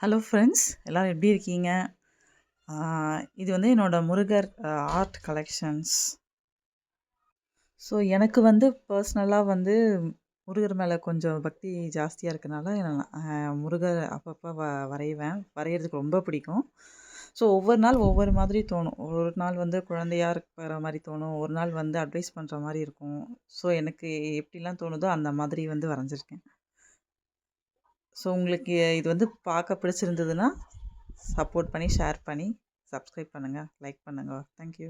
Hello friends, எல்லோரும் எப்படி இருக்கீங்க? இது வந்து என்னோட முருகர் ஆர்ட் கலெக்ஷன்ஸ். ஸோ எனக்கு வந்து பர்சனலாக வந்து முருகர் மேலே கொஞ்சம் பக்தி ஜாஸ்தியாக இருக்கனால முருகர் அப்பப்போ வரைவேன். வரைகிறதுக்கு ரொம்ப பிடிக்கும். ஸோ ஒவ்வொரு நாள் ஒவ்வொரு மாதிரி தோணும். ஒரு நாள் வந்து குழந்தையா இருக்கிற மாதிரி தோணும். ஒரு நாள் வந்து அட்வைஸ் பண்ணுற மாதிரி இருக்கும். ஸோ எனக்கு எப்படிலாம் தோணுதோ அந்த மாதிரி வந்து வரைஞ்சிருக்கேன். ஸோ உங்களுக்கு இது வந்து பார்க்க பிடிச்சிருந்ததுன்னா சப்போர்ட் பண்ணி, ஷேர் பண்ணி, சப்ஸ்கிரைப் பண்ணுங்கள், லைக் பண்ணுங்கள். தேங்க்யூ.